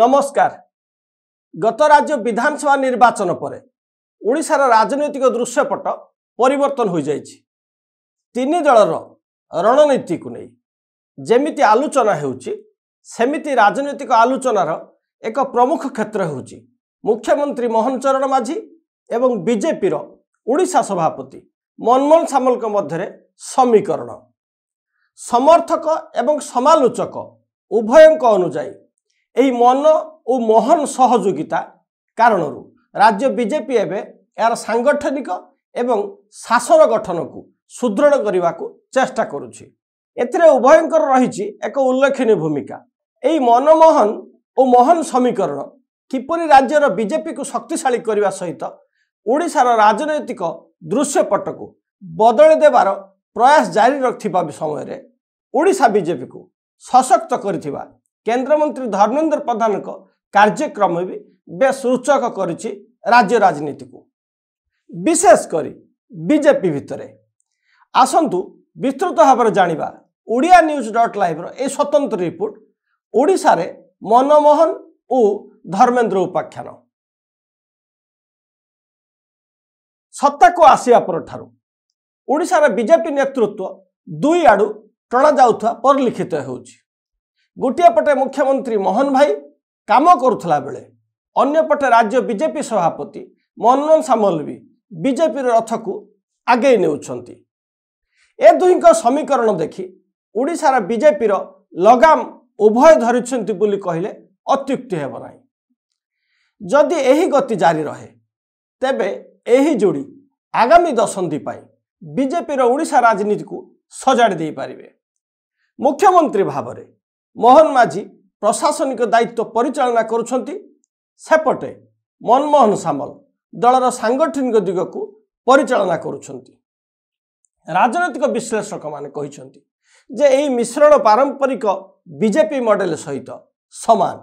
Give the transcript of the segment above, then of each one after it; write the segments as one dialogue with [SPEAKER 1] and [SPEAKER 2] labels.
[SPEAKER 1] नमस्कार। गत राज्य विधानसभा निर्वाचन पर ओडिशार राजनैतिक दृश्यपट परिवर्तन हो जाइछि। तीन दलर रणनीति को नहीं जेमिति आलोचना हेउछि सेमिति राजनैतिक आलोचनार एक प्रमुख क्षेत्र हेउछि मुख्यमंत्री मोहन चरण माझी एवं बीजेपी ओडिशा सभापति मनमोहन सामल मध्य समीकरण। समर्थक एवं समालोचक उभयंक अनुजाई एही मन और मोहन सहयोगिता कारण राज्य बीजेपी एवं यार सांगठनिक एवं शासन गठन को सुदृढ़ करने को चेष्टा करुछि। एथिरे उभयंकर रही एक उल्लेखनीय भूमिका। एही मनमोहन और मोहन समीकरण किपरि राज्यर बीजेपी को शक्तिशाली करने सहित ओडिशार राजनैतिक दृश्यपट को बदल देवार प्रयास जारी रखिबा समय ओडिशा बीजेपी को सशक्त करिथिबा केंद्रमंत्री धर्मेंद्र प्रधान को कार्यक्रम भी बेस सूचक करिछि राज्य राजनीति को विशेष करी बीजेपी भितर। आसंतु विस्तृत भाव जानिबा OdiaNews.live ए स्वतंत्र रिपोर्ट ओडिशा रे मनमोहन और धर्मेंद्र उपाख्यान। सत्ता को आसिया पर ठारू ओडिशार बीजेपी नेतृत्व दुई आडू टणा जाउथवा परिलिखित होउछि। गोटिए पटे मुख्यमंत्री मोहन भाई काम करुथला बेले अन्य पटे राज्य बीजेपी सभापति मनमोहन सामल भी बीजेपी रथ को आगे नेउछंती। ए दुहींक समीकरण देखि ओडिशार बीजेपी लगाम उभय धरिछंती बोली कहिले अत्युक्ति हेब नाही। जदि एही गति जारी रहे तेबे एही जोड़ी आगामी दशंधि पाई बीजेपी ओडिशा राजनीति को सजाड़ी दे पारिबे। मुख्यमंत्री भाव में मोहन माझी प्रशासनिक दायित्व परिचालना करुछंती, सेपटे मनमोहन सामल दलर सांगठनिक दिग को परिचालना करुछंती। राजनैतिक विश्लेषक माने कहिछंती जे एही मिश्रण पारंपरिक बीजेपी मॉडल सहित समान,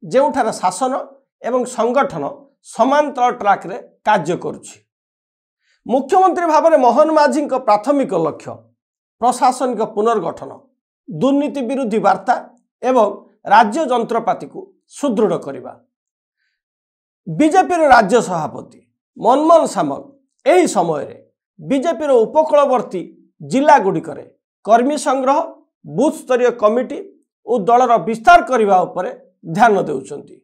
[SPEAKER 1] जेउठार शासन एवं संगठन समांतर ट्रैक रे कार्य करुछि। मुख्यमंत्री भाव में मोहन माझी प्राथमिक लक्ष्य प्रशासनिक पुनर्गठन, दुर्नीति विरोधी वार्ता एवं राज्य जंत्रपाति को सुदृढ़ करने। बीजेपी राज्य सभापति मनमोहन सामल एही समय रे बीजेपी उपकूलवर्ती जिला गुड़िक कर्मी संग्रह, बूथ स्तरीय कमिटी और दलर विस्तार करने उपर ध्यान देउछंती।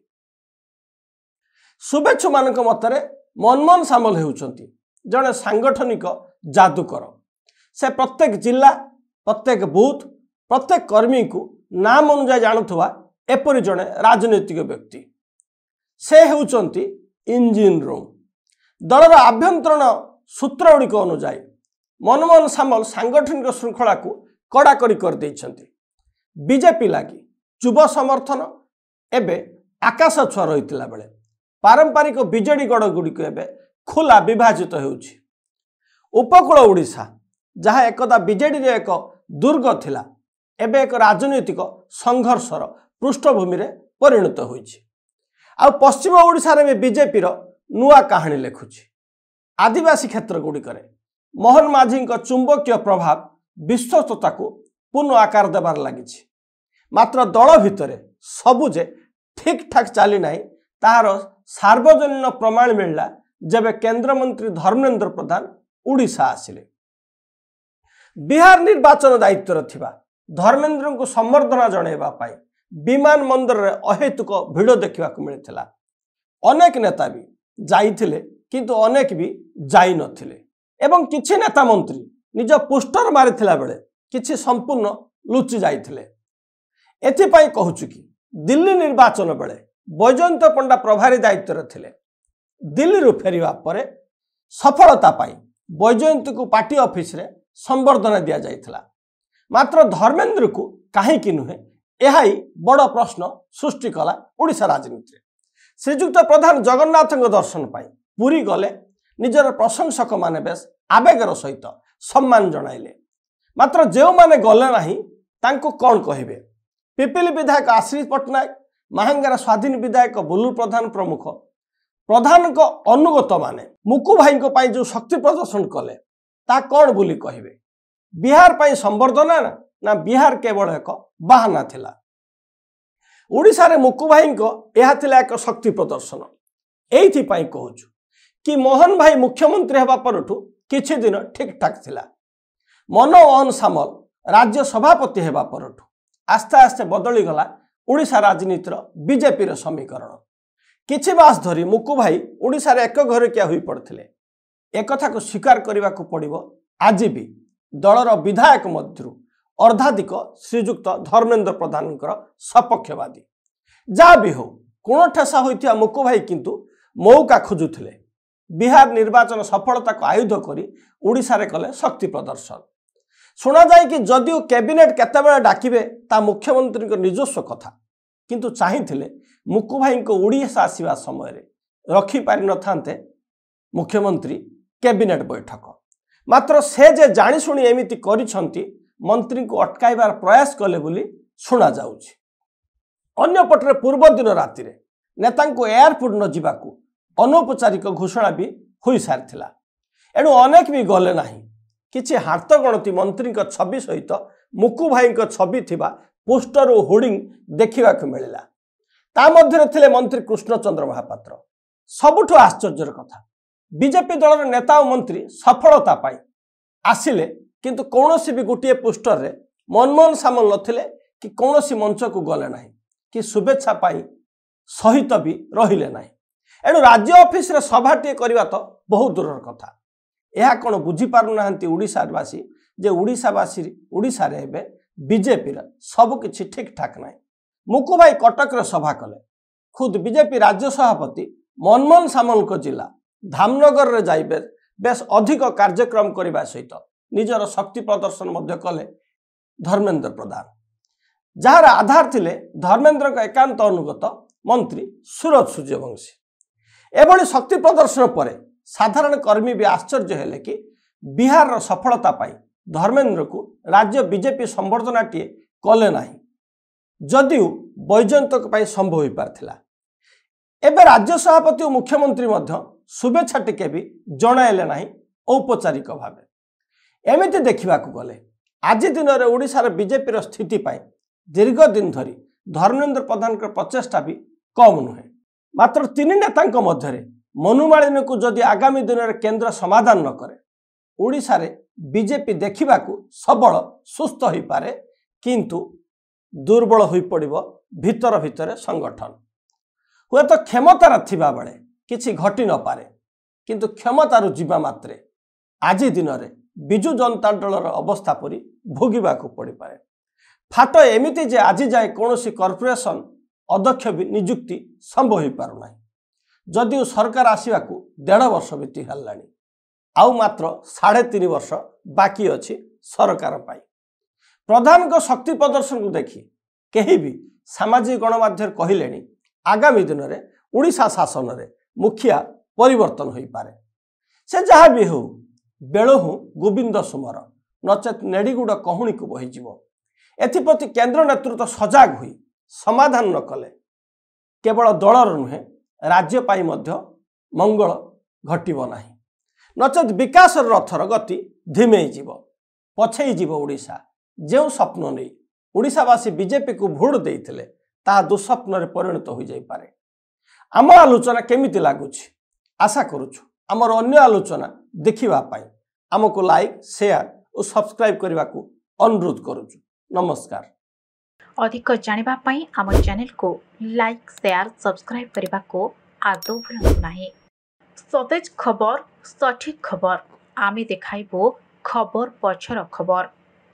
[SPEAKER 1] शुभेच्छु मानक मतरे मनमोहन सामल हेउछंती जड़े सांगठनिक जादूकर। से प्रत्येक जिला, प्रत्येक बूथ, प्रत्येक कर्मी को नाम अनुजाई जानुवा एपरी जड़े राजनैतिक व्यक्ति। से हेउचंती इंजिन रूम। दलर आभ्यंतरण सूत्र गुड़िक अनुजाई मनमोहन सामल सांगठनिक श्रृंखला को कड़ाकड़ी कर देइछंती। बीजेपी लगी युव समर्थन एबे आकाश छुआ रहितला बेले पारंपरिक बीजेडी गढ़ गुड़िक एबे खुला विभाजित हेउछि। उपकूल ओडिशा जहाँ एकदा बीजेडी रे एक दुर्ग थिला एबे एक राजनैतिक संघर्षर पृष्ठभूमि रे परिणत होइछि। आ पश्चिम ओडिशा रे बीजेपी नुआ कहानी लेखुछि। आदिवासी क्षेत्र गुड़िक मोहन माझी चुंबकीय प्रभाव विश्वस्तता को पूर्ण आकार देबार लागिछि। मात्र दल भितर सबुजे ठीक ठाक चली नाही तार सार्वजनीन प्रमाण मिलला जबे केंद्रमंत्री धर्मेंद्र प्रधान ओडिशा आसिले। बिहार निर्वाचन दायित्व थिबा धर्मेंद्र को संबर्धना जणेबा पाई विमान बंदर रे अहेतुक भिड़ देखा मिलता। अनेक नेता भी जाइथिले किंतु अनेक भी जाई नथिले एवं किछि नेता मंत्री निज पोस्टर मारिथिला बेले किछि संपूर्ण लुचि जाइथिले। एथिपाई कहूछु कि दिल्ली निर्वाचन बेले बैजयंत पंडा प्रभारी दायित्व थिले। दिल्ली रु फेरिबा परे सफलता पाई बैजयंत को पार्टी ऑफिस रे संबर्धना दिया जाइथिला। मात्र धर्मेंद्र को कहीं नुहे यह बड़ प्रश्न सृष्टि कला ओडिशा राजनीति। श्रीजुक्त प्रधान जगन्नाथ दर्शन पाई पुरी गले निजर प्रशंसक माने बेस आवेगर सहित सम्मान जणाइले। मात्र जो माने गले नाही तांको कौन कहिबे। पिपिली विधायक आश्रित पट्टनायक, महांगार स्वाधीन विधायक बुलू प्रधान प्रमुख प्रधान को अनुगत माने मुकु भाई को पाई जो शक्ति प्रदर्शन कले ता कौन बोली कहिबे। बिहार पाई संबर्धना ना बिहार केवल एक बहाना थिला। ओडिशा रे मुकु भाई को यह थिला एक शक्ति प्रदर्शन एथि पई कहूछु कि मोहन भाई मुख्यमंत्री हेबा परठु किछि दिन ठीक ठाक थिला। मनमोहन सामल राज्य सभापति हेबा परठु आस्ते आस्ते बदली गला ओडिशा राजनीतिर बीजेपी समीकरण। किछि मास धरी मुकु भाई ओडिशा रे एक घरकिया होई पड़थिले। एक कथा को स्वीकार करने को पड़िबो आज भी दलर विधायक मध्यरु अर्धाधिक श्रीजुक्त धर्मेंद्र प्रधान सपक्षवादी जहाँ भी हो कोण ठेसा होइथिया मुकु भाई किंतु मौका खोजुथिले। बिहार निर्वाचन सफलता को आयुध करी ओडिशा रे कले शक्ति प्रदर्शन। शुणा जाए कि जदिओ कैबिनेट केतेबेले डाकिबे ता मुख्यमंत्री को निजस्व कथा किंतु चाहिथिले मुकु भाई को ओडिशा आसीबा समय रे रखी पारि न थांते मुख्यमंत्री कैबिनेट बैठक। मात्र से जे जानी शुणी एमिति करिसंती मंत्री को अटकाइबार प्रयास कले बोली शुणा जाउछि। अन्य पटरे पूर्व दिन राति रे नेता को एयरपोर्ट न जिबाकू अनौपचारिक घोषणा भी होई सारिथिला। एणु अनेक भी गले नाही। किछि हाथ गणती मंत्री छवि सहित मुकु भाई छवि थिबा पोस्टर और होर्डिंग देखा मिलला। ता मध्यरे थिले मंत्री कृष्णचंद्र महापात्र। सबुठु आश्चर्यर कथा बीजेपी दलर नेता और मंत्री सफलता पाई आसिले किंतु कौनसी भी गोटे पोस्टर रे मनमोहन सामल नथिले कि कौनसी मंच को गले नाही कि शुभेच्छा पाई सहित भी रहिले नाही। एणु राज्य ऑफिस रे सभाटी करवा तो बहुत दूर कथा। यह कौन बुझी पारु नाहंती ओडिशावासी जे ओडिशावासी ओडिशा रे हेबे बीजेपी रे सब किछि ठीक ठाक नाही। मुकु भाई कटक रे सभा कले। खुद बीजेपी राज्य सभापति मनमोहन सामल को जिला धामनगर रे जाइबे बेस अधिक कार्यक्रम करने सहित निजर शक्ति प्रदर्शन मध्य कले धर्मेंद्र प्रधान जार आधार थिले धर्मेंद्र का एकांत अनुगत मंत्री सूरज सूर्यवंशी। एभली शक्ति प्रदर्शन पर साधारण कर्मी भी आश्चर्य हेले कि बिहार सफलता पाई धर्मेंद्र को राज्य बीजेपी संबर्धना टीए कले नाही जदिও बैजयंतक पाई संभव हो पारथिला। एबे राज्य सभापति और मुख्यमंत्री मध्य शुभेच्छा टिके भी जणाइले नाही औपचारिक भावे। एमिति देखा गले आज दिन में ओडिशार बीजेपी स्थिति पाई दीर्घ दिन धरी धर्मेंद्र प्रधान प्रचेषा भी कम नुहे। मात्र तीन नेता मध्य मनुमालिनी को जदि आगामी दिन में केंद्र समाधान न करे ओडिशा रे बीजेपी देखा सबल सुस्थ हो पारे किंतु दुर्बल हो पड़िबो भितर भितर संगठन। हुए तो क्षमतार थिबा बेले किछि घटी न पारे किंतु क्षमतार जीवा मात्रे आज दिन में बिजु जनता दलर अवस्था परी भोगिबाकू पड़ी पारे। फाट एमिति जे आज जाए कौनसी कॉर्पोरेशन अध्यक्ष भी नियुक्ति संभव हो पारु नाही। जदिও सरकार आसिबाकू 1.5 वर्ष बीती हल्लानी आउ मात्र 3.5 वर्ष बाकी अछि सरकार पाई। प्रधान को शक्ति प्रदर्शन को देखी कहीं भी सामाजिक गणमाध्यम कहलेनी आगामी दिन में ओडिशा शासन रे मुखिया परिवर्तन हो पारे। से जहाँ भी हो बेलहु गोविंद सुमर नचेत नेड़ीगुड़ कहूणी को बहीज एप्रति केंद्र नेतृत्व सजग हुई समाधान न कले केवल दलर नुहे राज्य पाई मध्य मंगल घटिब नाही नचेत विकास रथर गति धिमेई जीव पछई जीव। ओडिशा जो स्वप्न नहीं ओडिशावासी बीजेपी को भोट देइथिले ता दुस्वप्न परिणत हो जाई पारे। आम आलोचना केमिति लागुछि आशा करूछु आमर अन्य आलोचना देखिबा पाई आमको लाइक शेयर और सब्सक्राइब करने को अनुरोध करुछु। नमस्कार।
[SPEAKER 2] अधिक जानिबा पाई आम चैनल को लाइक शेयर सब्सक्राइब करने को आदौ भूलु नाही। सतेज खबर सठिक खबर आमे देखाइबो खबर पछर खबर।